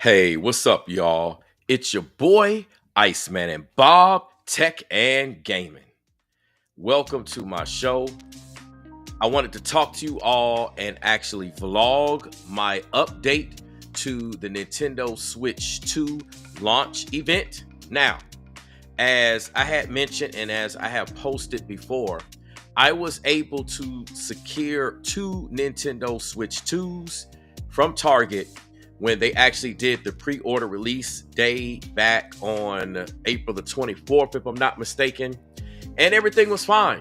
Hey, what's up, y'all? It's your boy, Iceman and Bob, Tech and Gaming. Welcome to my show. I wanted to talk to you all and actually vlog my update to the Nintendo Switch 2 launch event. Now, as I had mentioned and as I have posted before, I was able to secure two Nintendo Switch 2s from Target when they actually did the pre-order release day back on April the 24th, if I'm not mistaken, and everything was fine.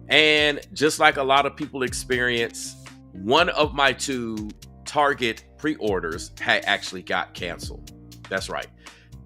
And just like a lot of people experience, one of my two Target pre-orders had actually got canceled. That's right.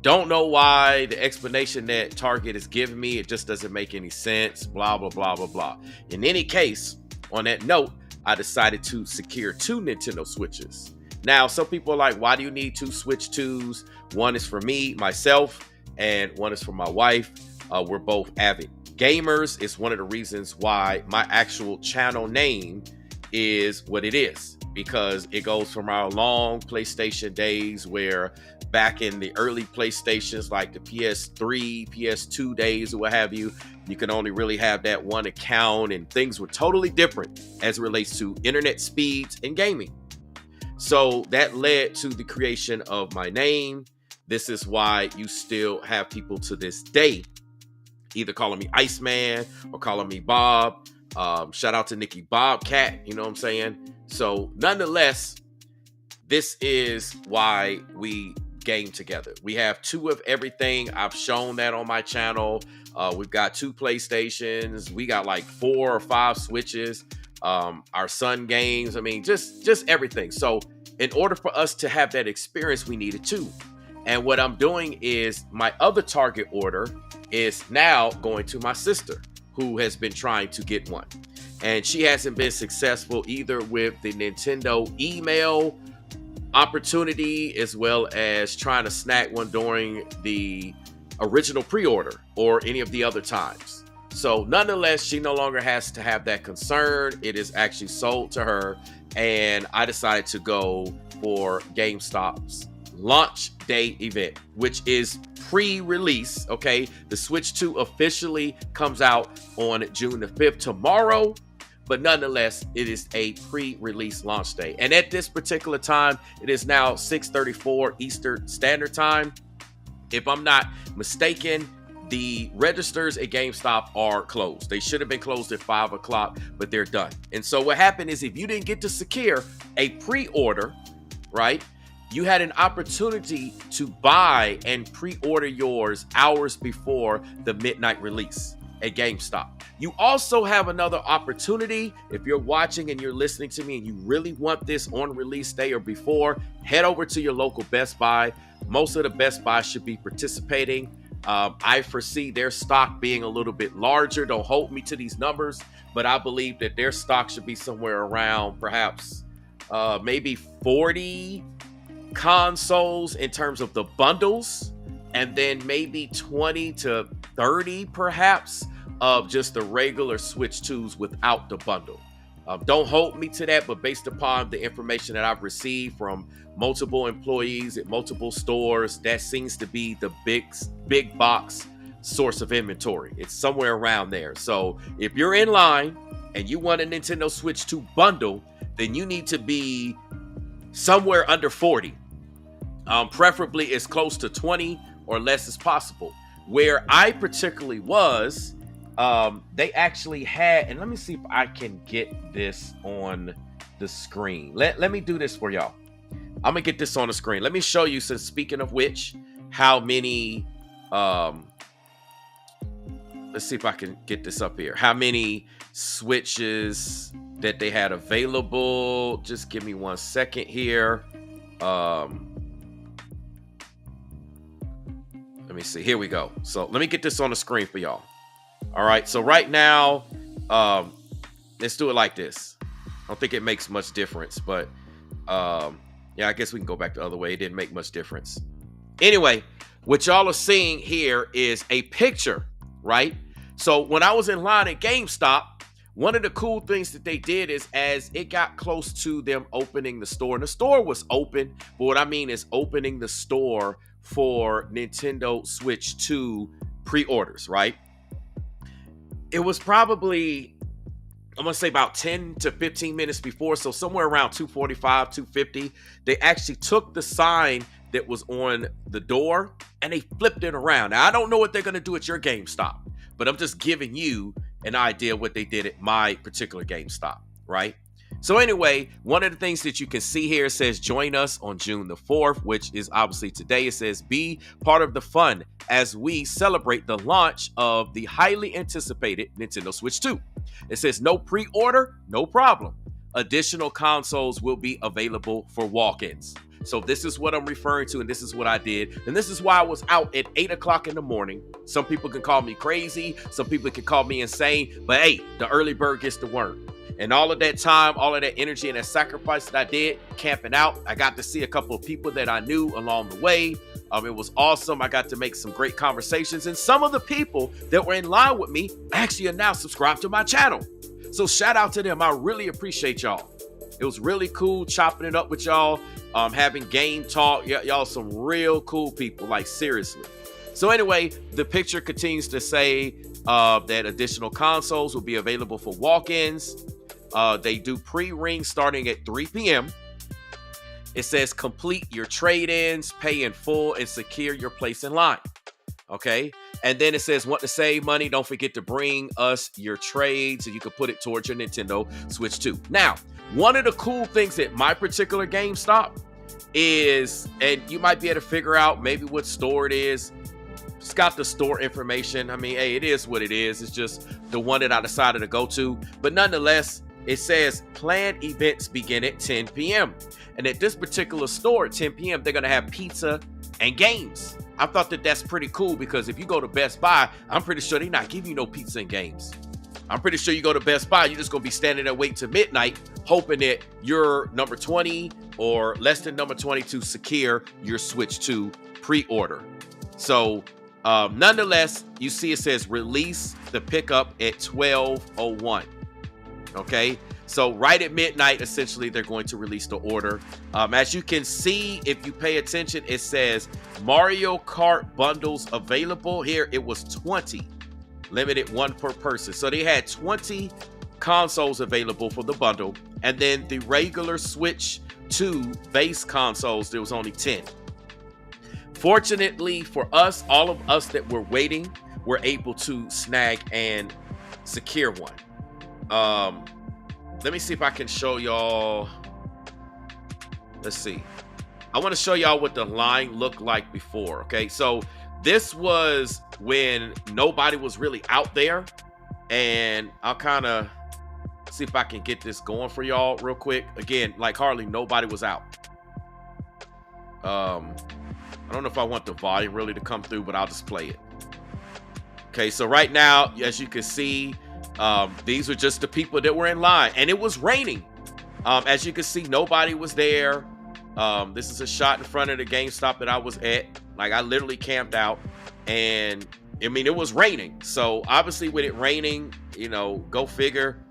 Don't know why. The explanation that Target is giving me, it just doesn't make any sense, blah, blah, blah, blah, blah. In any case, on that note, I decided to secure two Nintendo Switches. Now, some people are like, why do you need two Switch 2s? One is for me, myself, and one is for my wife. We're both avid gamers. It's one of the reasons why my actual channel name is what it is, because it goes from our long PlayStation days where back in the early PlayStations, like the PS3, PS2 days or what have you, you can only really have that one account and things were totally different as it relates to internet speeds and gaming. So that led to the creation of my name. This is why you still have people to this day either calling me Iceman or calling me Bob. Shout out to Nikki Bobcat, you know what I'm saying? So nonetheless, this is why we game together. We have two of everything. I've shown that on my channel. We've got two PlayStations. We got like 4 or 5 Switches. Our son games. I mean, just everything. So in order for us to have that experience, we needed two. And what I'm doing is my other Target order is now going to my sister, who has been trying to get one. And she hasn't been successful either with the Nintendo email opportunity as well as trying to snag one during the original pre-order or any of the other times. So nonetheless, she no longer has to have that concern. It is actually sold to her. And I decided to go for GameStop's launch day event, which is pre-release. Okay. The Switch 2 officially comes out on June the 5th tomorrow. But nonetheless, it is a pre-release launch day. And at this particular time, it is now 6:34 Eastern Standard Time. If I'm not mistaken, the registers at GameStop are closed. They should have been closed at 5 o'clock, but they're done. And so what happened is if you didn't get to secure a pre-order, right, you had an opportunity to buy and pre-order yours hours before the midnight release at GameStop. You also have another opportunity. If you're watching and you're listening to me and you really want this on release day or before, head over to your local Best Buy. Most of the Best Buy should be participating. I foresee their stock being a little bit larger. Don't hold me to these numbers, but I believe that their stock should be somewhere around perhaps maybe 40 consoles in terms of the bundles, and then maybe 20 to 30 perhaps of just the regular Switch 2s without the bundle. Don't hold me to that, but based upon the information that I've received from multiple employees at multiple stores, that seems to be the big box source of inventory. It's somewhere around there. So if you're in line and you want a Nintendo Switch 2 bundle, then you need to be somewhere under 40. Preferably as close to 20 or less as possible. Where I particularly was, they actually had, and let me see if I can get this on the screen. Let me do this for y'all. I'm gonna get this on the screen. Let me show you, since speaking of which, how many, let's see if I can get this up here. How many Switches that they had available. Just give me 1 second here. Let me see. Here we go. So let me get this on the screen for y'all. All right. So right now, let's do it like this. I don't think it makes much difference, but yeah, I guess we can go back the other way. It didn't make much difference. Anyway, what y'all are seeing here is a picture, right? So when I was in line at GameStop, One of the cool things that they did is as it got close to them opening the store, and the store was open, but what I mean is opening the store for Nintendo Switch 2 pre-orders, right? It was probably, I'm gonna say about 10 to 15 minutes before, so somewhere around 2:45, 2:50, they actually took the sign that was on the door and they flipped it around. Now, I don't know what they're gonna do at your GameStop, but I'm just giving you an idea of what they did at my particular GameStop, right? So anyway, one of the things that you can see here says join us on June the 4th, which is obviously today. It says be part of the fun as we celebrate the launch of the highly anticipated Nintendo Switch 2. It says no pre-order, no problem. Additional consoles will be available for walk-ins. So this is what I'm referring to, and this is what I did. And this is why I was out at 8 o'clock in the morning. Some people can call me crazy. Some people can call me insane. But hey, the early bird gets the worm. And all of that time, all of that energy and that sacrifice that I did camping out, I got to see a couple of people that I knew along the way. It was awesome. I got to make some great conversations. And some of the people that were in line with me actually are now subscribed to my channel. So shout out to them. I really appreciate y'all. It was really cool chopping it up with y'all, having game talk. Y'all some real cool people, like seriously. So anyway, the picture continues to say that additional consoles will be available for walk-ins. They do pre-ring starting at 3 p.m. It says complete your trade-ins, pay in full, and secure your place in line. Okay. And then it says, want to save money? Don't forget to bring us your trades and you can put it towards your Nintendo Switch 2. Now, one of the cool things at my particular GameStop is, and you might be able to figure out maybe what store it is. It's got the store information. I mean, hey, it is what it is. It's just the one that I decided to go to. But nonetheless, it says planned events begin at 10 p.m. And at this particular store at 10 p.m., they're going to have pizza and games. I thought that that's pretty cool because if you go to Best Buy, I'm pretty sure they're not giving you no pizza and games. I'm pretty sure you go to Best Buy, you're just going to be standing there waiting till midnight, hoping that you're number 20 or less than number 20 to secure your Switch 2 pre-order. So nonetheless, you see it says release the pickup at 12:01. Okay, so right at midnight, essentially, they're going to release the order. As you can see, if you pay attention, it says Mario Kart bundles available. Here, it was 20, limited one per person. So they had 20 consoles available for the bundle. And then the regular Switch 2 base consoles, there was only 10. Fortunately for us, all of us that were waiting were able to snag and secure one. Let me see if I can show y'all. Let's see. I want to show y'all what the line looked like before. Okay, so this was when nobody was really out there, and I'll kind of see if I can get this going for y'all real quick. Again, like hardly nobody was out. I don't know if I want the volume really to come through, but I'll just play it. Okay, so right now, as you can see, these are just the people that were in line, and it was raining. As you can see, nobody was there. This is a shot in front of the GameStop that I was at. Like, I literally camped out, and I mean, it was raining. So obviously with it raining, you know, go figure.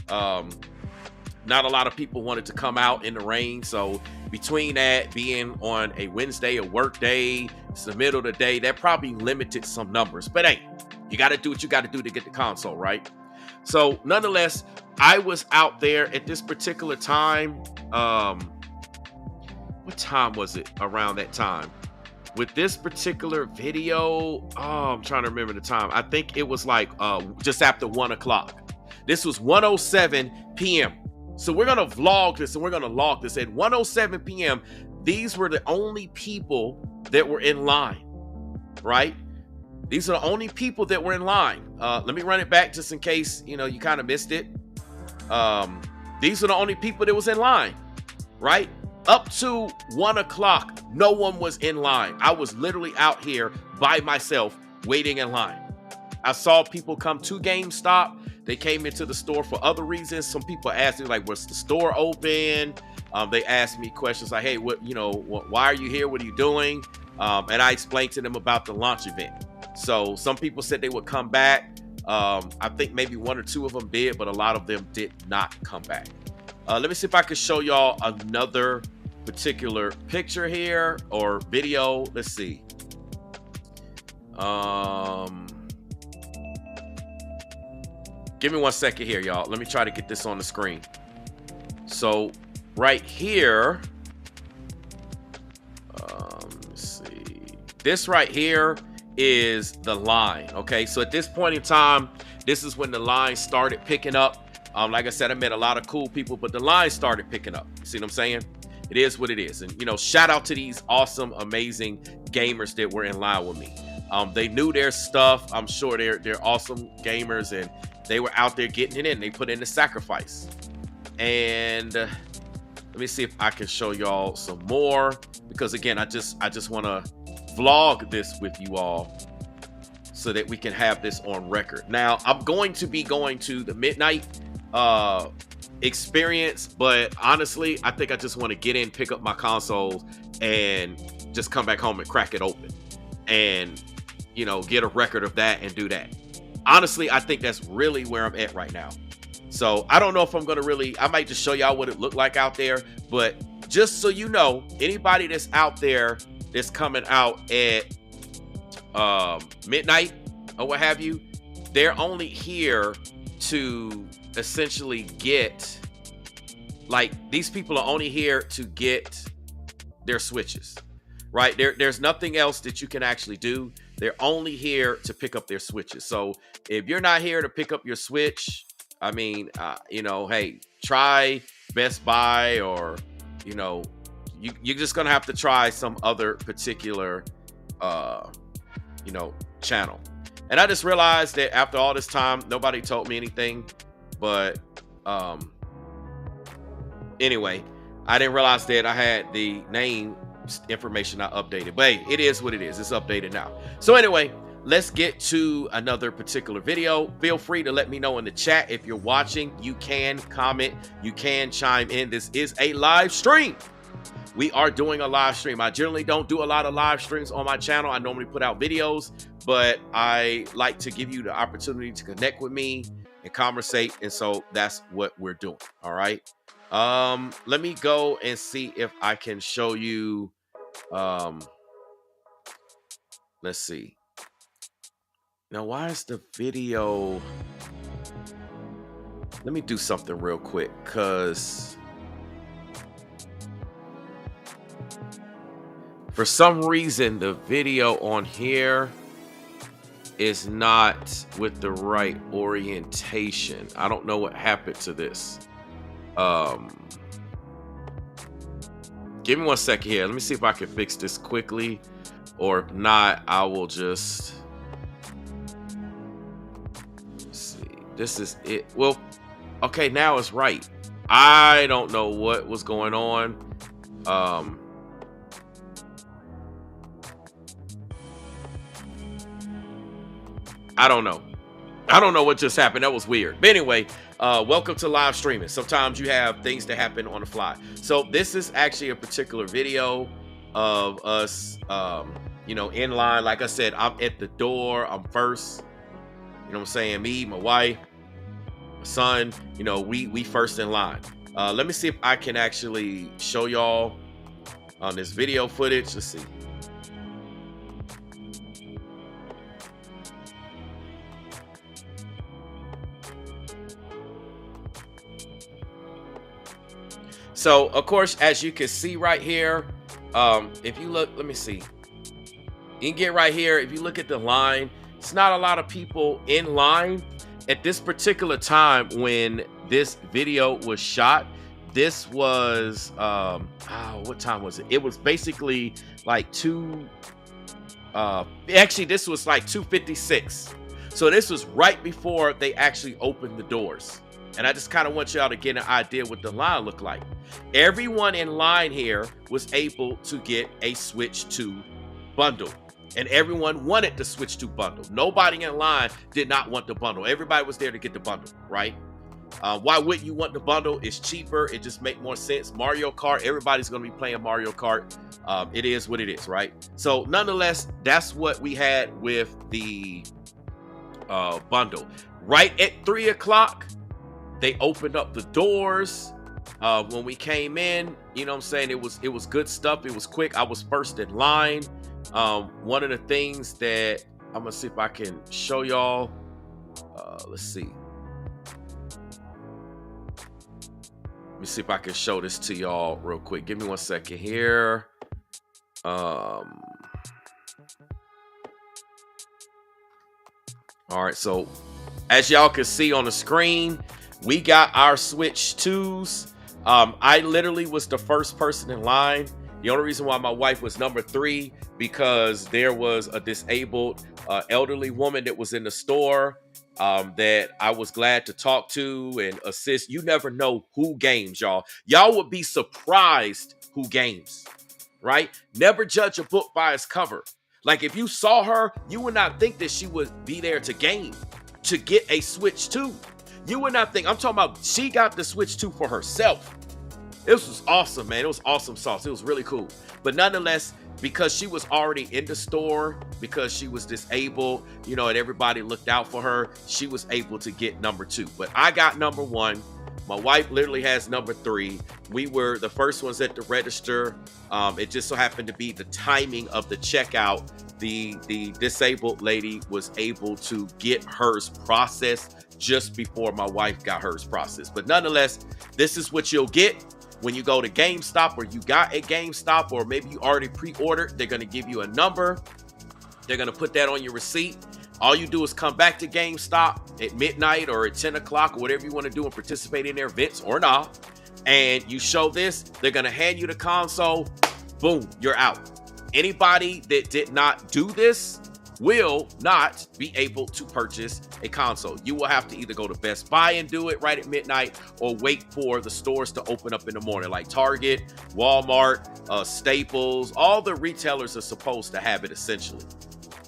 Not a lot of people wanted to come out in the rain. So between that being on a Wednesday, a work day, it's the middle of the day, that probably limited some numbers. But hey, you got to do what you got to do to get the console, right? So nonetheless, I was out there at this particular time. What time was it around that time? With this particular video, I'm trying to remember the time. I think it was like just after 1 o'clock. This was 1:07 p.m. So we're going to vlog this and we're going to log this. At 1:07 p.m., these were the only people that were in line, right? These are the only people that were in line. Let me run it back just in case, you know, you kind of missed it. These are the only people that was in line, right? Up to 1 o'clock, no one was in line. I was literally out here by myself waiting in line. I saw people come to GameStop. They came into the store for other reasons. Some people asked me, like, was the store open? They asked me questions like, hey, what, you know, why are you here? What are you doing? And I explained to them about the launch event. So some people said they would come back. I think maybe one or two of them did, but a lot of them did not come back. Let me see if I can show y'all another particular picture here or video. Let's see. Give me 1 second here, y'all. Let me try to get this on the screen. So right here, let's see. This right here is the line. Okay, so at this point in time, this is when the line started picking up. Like I said, I met a lot of cool people, but the line started picking up. See what I'm saying? It is what it is. And, you know, shout out to these awesome, amazing gamers that were in line with me. They knew their stuff. I'm sure they're awesome gamers, and they were out there getting it in. They put in the sacrifice. And let me see if I can show y'all some more, because again, I just want to vlog this with you all so that we can have this on record. Now, I'm going to be going to the midnight experience, but honestly, I think I just want to get in, pick up my consoles, and just come back home and crack it open, and you know, get a record of that and do that. Honestly, I think that's really where I'm at right now. So I don't know if I'm gonna I might just show y'all what it looked like out there, but just so you know, anybody that's out there that's coming out at midnight or what have you, they're only here to essentially get, like, these people are only here to get their switches, right? There's nothing else that you can actually do. They're only here to pick up their switches. So if you're not here to pick up your switch, I mean, you know, hey, try Best Buy, or, you know, you're just gonna have to try some other particular, you know, channel. And I just realized that after all this time, nobody told me anything. But anyway, I didn't realize that I had the name information I updated. But hey, it is what it is. It's updated now. So anyway, let's get to another particular video. Feel free to let me know in the chat if you're watching. You can comment, you can chime in. This is a live stream. We are doing a live stream. I generally don't do a lot of live streams on my channel. I normally put out videos, but I like to give you the opportunity to connect with me and conversate, and so that's what we're doing. All right, let me go and see if I can show you. Let's see. Now, why is the video? Let me do something real quick, because for some reason the video on here is not with the right orientation. I don't know what happened to this. Give me 1 second here. Let me see if I can fix this quickly, or if not, I will just see. This is it. Well, okay, now it's right. I don't know what was going on. I don't know. I don't know what just happened. That was weird. But anyway, welcome to live streaming. Sometimes you have things that happen on the fly. So this is actually a particular video of us, you know, in line. Like I said, I'm at the door. I'm first. You know what I'm saying? Me, my wife, my son, you know, we first in line. Let me see if I can actually show y'all on this video footage. Let's see. So, of course, as you can see right here, if you look, let me see. You can get right here. If you look at the line, it's not a lot of people in line at this particular time when this video was shot. This was, what time was it? It was basically like actually, this was like 2:56. So this was right before they actually opened the doors. And I just kind of want y'all to get an idea what the line looked like. Everyone in line here was able to get a Switch 2 bundle. And everyone wanted the Switch 2 bundle. Nobody in line did not want the bundle. Everybody was there to get the bundle, right? Why wouldn't you want the bundle? It's cheaper. It just makes more sense. Mario Kart, everybody's going to be playing Mario Kart. It is what it is, right? So nonetheless, that's what we had with the bundle. Right at 3 o'clock, they opened up the doors. When we came in, you know what I'm saying? It was good stuff. It was quick. I was first in line. One of the things that I'm gonna see if I can show y'all. Let's see. Let me see if I can show this to y'all real quick. Give me 1 second here. All right, so as y'all can see on the screen, we got our Switch 2s. I literally was the first person in line. The only reason why my wife was number 3, because there was a disabled elderly woman that was in the store that I was glad to talk to and assist. You never know who games, y'all. Y'all would be surprised who games, right? Never judge a book by its cover. Like, if you saw her, you would not think that she would be there to game, to get a Switch 2. You would not think. I'm talking about she got the Switch 2 for herself. This was awesome, man. It was awesome sauce. It was really cool. But nonetheless, because she was already in the store, because she was disabled, you know, and everybody looked out for her, she was able to get number 2. But I got number 1. My wife literally has number 3. We were the first ones at the register. It just so happened to be the timing of the checkout. The disabled lady was able to get hers processed just before my wife got hers processed. But nonetheless, this is what you'll get when you go to GameStop, or you got a GameStop, or maybe you already pre-ordered. They're going to give you a number. They're going to put that on your receipt. All you do is come back to GameStop at midnight or at 10 o'clock or whatever you want to do and participate in their events or not. And you show this, they're going to hand you the console. Boom, you're out. Anybody that did not do this will not be able to purchase a console. You will have to either go to Best Buy and do it right at midnight, or wait for the stores to open up in the morning, like Target, Walmart, Staples. All the retailers are supposed to have it essentially.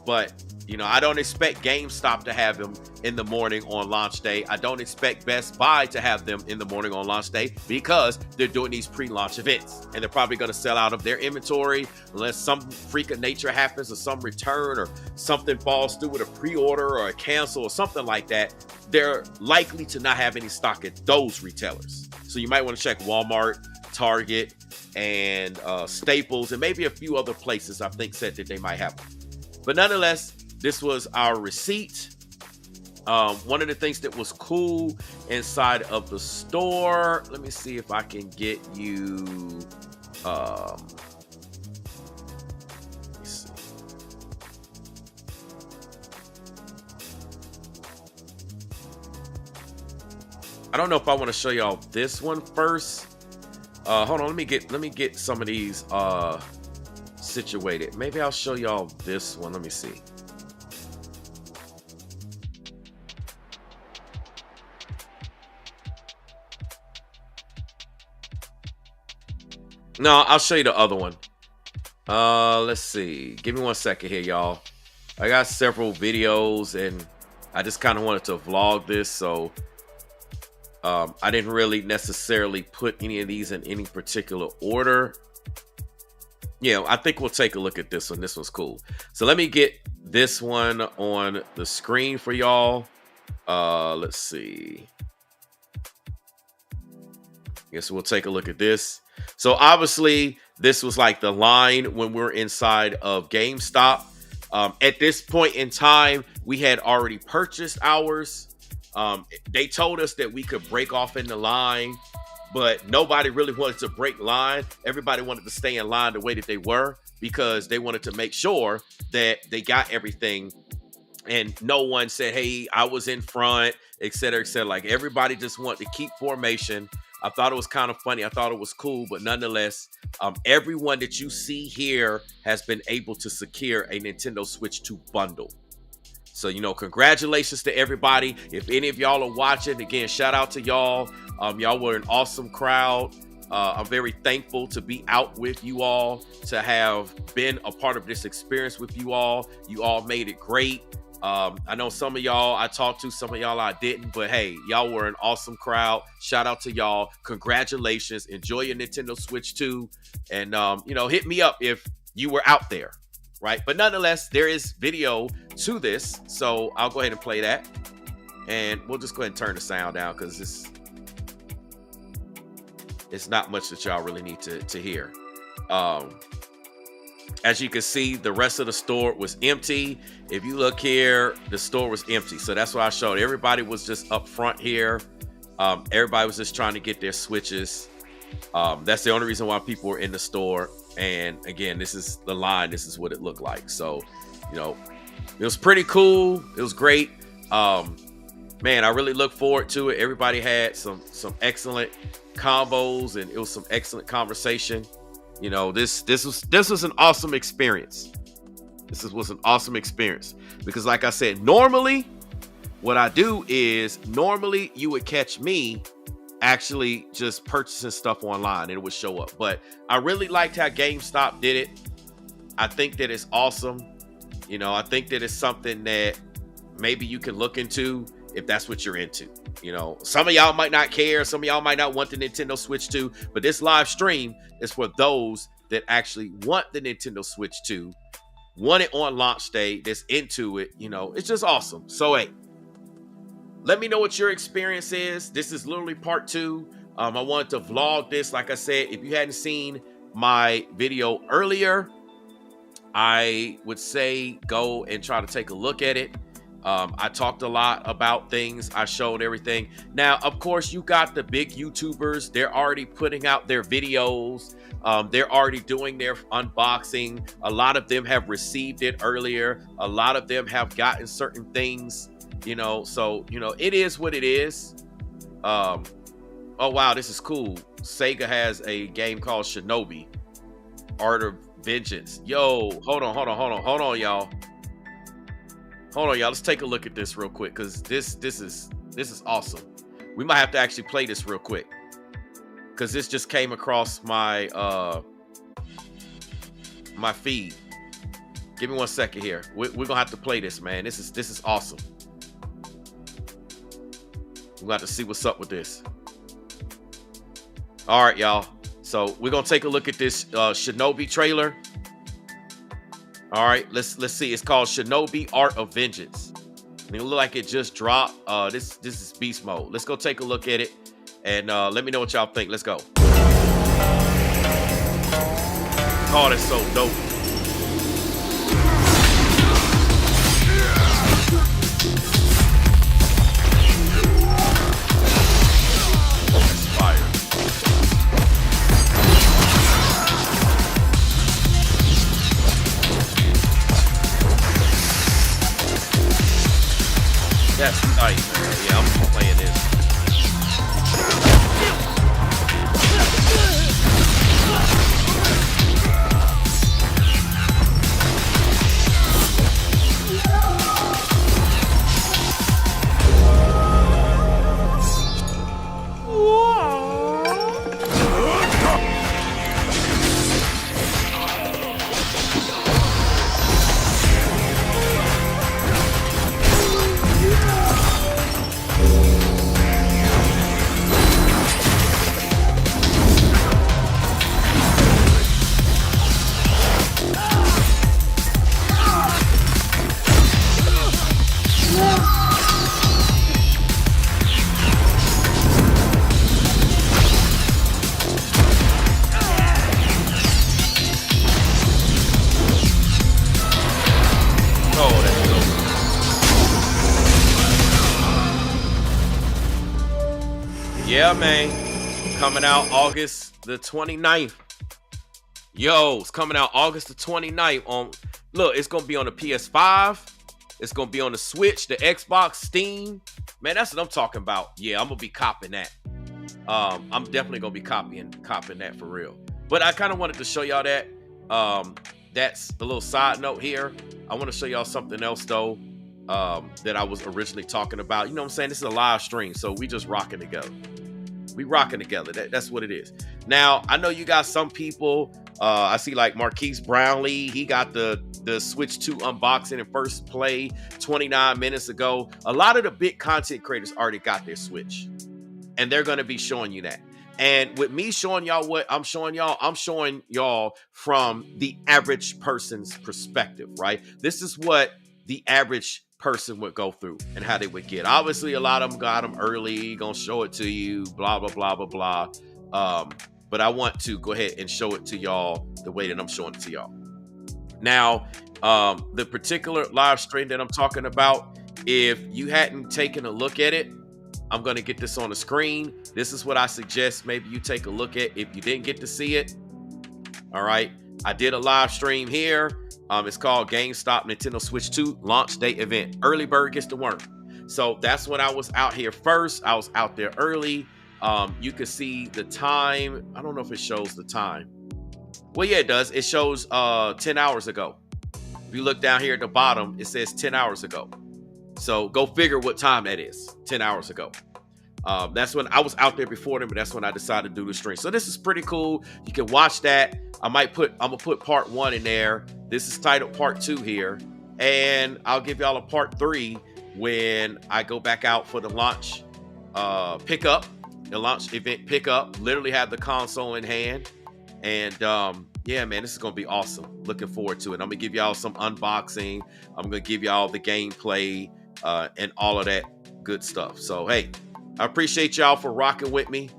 But you know, I don't expect GameStop to have them in the morning on launch day. I don't expect Best Buy to have them in the morning on launch day, because they're doing these pre-launch events, and they're probably going to sell out of their inventory unless some freak of nature happens, or some return, or something falls through with a pre-order or a cancel or something like that. They're likely to not have any stock at those retailers. So you might want to check Walmart, Target, and Staples, and maybe a few other places I think said that they might have them. But nonetheless, this was our receipt. One of the things that was cool inside of the store, let me see if I can get you, let me see. I don't know if I want to show y'all this one first. Hold on, let me get some of these situated. Maybe I'll show y'all this one. Let me see. No, I'll show you the other one. Let's see. Give me 1 second here, y'all. I got several videos, and I just kind of wanted to vlog this, so I didn't really necessarily put any of these in any particular order. Yeah, I think we'll take a look at this one. This one's cool. So let me get this one on the screen for y'all. Let's see. Guess we'll take a look at this. So obviously, this was like the line when we're inside of GameStop. At this point in time, we had already purchased ours. They told us that we could break off in the line, but nobody really wanted to break line. Everybody wanted to stay in line the way that they were, because they wanted to make sure that they got everything. And no one said, hey, I was in front, et cetera, et cetera. Like, everybody just wanted to keep formation. I thought it was kind of funny. I thought it was cool. But nonetheless, everyone that you see here has been able to secure a Nintendo Switch 2 bundle. So, you know, congratulations to everybody. If any of y'all are watching, again, shout out to y'all. Y'all were an awesome crowd. I'm very thankful to be out with you all, to have been a part of this experience with you all. You all made it great. I know some of y'all I talked to, some of y'all I didn't, but hey, y'all were an awesome crowd. Shout out to y'all. Congratulations. Enjoy your Nintendo Switch 2. And, you know, hit me up if you were out there. right? But nonetheless, there is video to this, so I'll go ahead and play that, and we'll just go ahead and turn the sound down because it's not much that y'all really need to hear. As you can see, the rest of the store was empty. If you look here, the store was empty. So that's what I showed. Everybody was just up front here. Everybody was just trying to get their Switches. That's the only reason why people were in the store. And again, this is the line. This is what it looked like. So, you know, it was pretty cool. It was great. Man, I really look forward to it. Everybody had some excellent combos, and it was some excellent conversation. You know, this was an awesome experience. Was an awesome experience because, like I said, normally what I do is you would catch me actually just purchasing stuff online and it would show up. But I really liked how GameStop did it. I think that it's awesome. You know, I think that it's something that maybe you can look into if that's what you're into. You know, some of y'all might not care. Some of y'all might not want the Nintendo Switch 2, but this live stream is for those that actually want the Nintendo Switch 2, want it on launch day, that's into it. You know, it's just awesome. So, hey, let me know what your experience is. This is literally part 2. I wanted to vlog this. Like I said, if you hadn't seen my video earlier, I would say go and try to take a look at it. I talked a lot about things. I showed everything. Now, of course, you got the big YouTubers. They're already putting out their videos. They're already doing their unboxing. A lot of them have received it earlier. A lot of them have gotten certain things, you know. So, you know, it is what it is. Oh, wow, this is cool. Sega has a game called Shinobi, Art of Vengeance. Yo, hold on, y'all. Hold on, y'all. Let's take a look at this real quick because this is awesome. We might have to actually play this real quick because this just came across my my feed. Give me 1 second here. We're gonna have to play this, man. This is awesome. We're gonna have to see what's up with this. All right, y'all. So we're gonna take a look at this Shinobi trailer. All right, let's see. It's called Shinobi Art of Vengeance. And it look like it just dropped. This is beast mode. Let's go take a look at it and let me know what y'all think. Let's go. Oh, that's so dope. That's fire. That's nice, man. Yeah, I'm playing this. Yeah, man. Coming out August the 29th. Yo, it's coming out August the 29th on, look, it's going to be on the PS5. It's going to be on the Switch, the Xbox, Steam. Man, that's what I'm talking about. Yeah, I'm going to be copping that. I'm definitely going to be copping that for real. But I kind of wanted to show y'all that. That's the little side note here. I want to show y'all something else, though, that I was originally talking about. You know what I'm saying? This is a live stream, so we just rocking together. We rocking together. That's what it is. Now, I know you got some people. I see like Marquise Brownlee. He got the Switch 2 unboxing and first play 29 minutes ago. A lot of the big content creators already got their Switch, and they're going to be showing you that. And with me showing y'all what I'm showing y'all from the average person's perspective, right? This is what the average person would go through and how they would get. Obviously, a lot of them got them early, gonna show it to you, blah, blah, blah, blah, blah. But I want to go ahead and show it to y'all the way that I'm showing it to y'all. Now, the particular live stream that I'm talking about, if you hadn't taken a look at it, I'm going to get this on the screen. This is what I suggest maybe you take a look at if you didn't get to see it. All right. I did a live stream here. It's called GameStop Nintendo Switch 2 launch day event. Early bird gets the worm. So that's when I was out here first. I was out there early. You can see the time. I don't know if it shows the time. Well, yeah, it does. It shows 10 hours ago. If you look down here at the bottom, it says 10 hours ago. So go figure what time that is, 10 hours ago. That's when I was out there before them, but that's when I decided to do the stream. So this is pretty cool. You can watch that. I'm gonna put part 1 in there. This is titled part 2 here. And I'll give y'all a part 3 when I go back out for the launch pickup, the launch event pickup. Literally have the console in hand. And yeah, man, this is gonna be awesome. Looking forward to it. I'm gonna give y'all some unboxing. I'm gonna give y'all the gameplay and all of that good stuff. So hey, I appreciate y'all for rocking with me.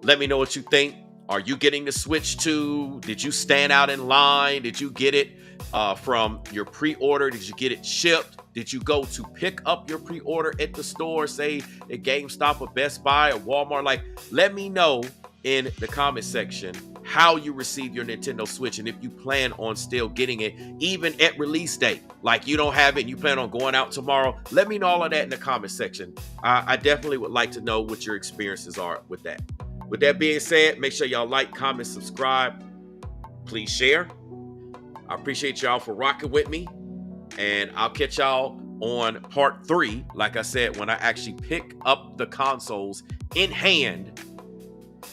Let me know what you think. Are you getting the Switch 2? Did you stand out in line? Did you get it from your pre-order? Did you get it shipped? Did you go to pick up your pre-order at the store, say at GameStop or Best Buy or Walmart? Like, let me know in the comment section how you receive your Nintendo Switch and if you plan on still getting it even at release date. Like you don't have it and you plan on going out tomorrow. Let me know all of that in the comment section. I definitely would like to know what your experiences are with that. With that being said, make sure y'all like, comment, subscribe. Please share. I appreciate y'all for rocking with me. And I'll catch y'all on part 3, like I said, when I actually pick up the consoles in hand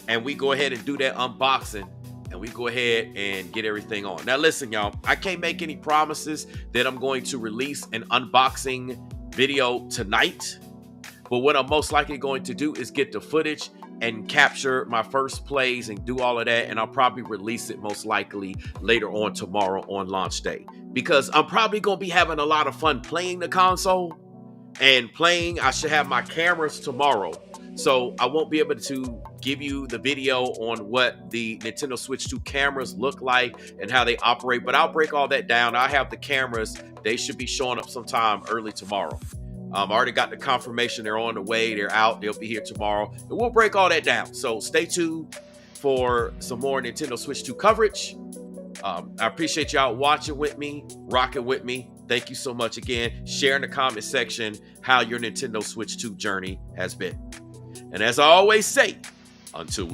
and we go ahead and do that unboxing and we go ahead and get everything on. Now listen, y'all, I can't make any promises that I'm going to release an unboxing video tonight, but what I'm most likely going to do is get the footage and capture my first plays and do all of that, and I'll probably release it most likely later on tomorrow on launch day, because I'm probably going to be having a lot of fun playing the console and playing. I should have my cameras tomorrow, so I won't be able to give you the video on what the Nintendo Switch 2 cameras look like and how they operate, but I'll break all that down. I have the cameras. They should be showing up sometime early tomorrow. I already got the confirmation they're on the way. They're out. They'll be here tomorrow. And we'll break all that down. So stay tuned for some more Nintendo Switch 2 coverage. I appreciate y'all watching with me, rocking with me. Thank you so much again. Share in the comment section how your Nintendo Switch 2 journey has been. And as I always say, until we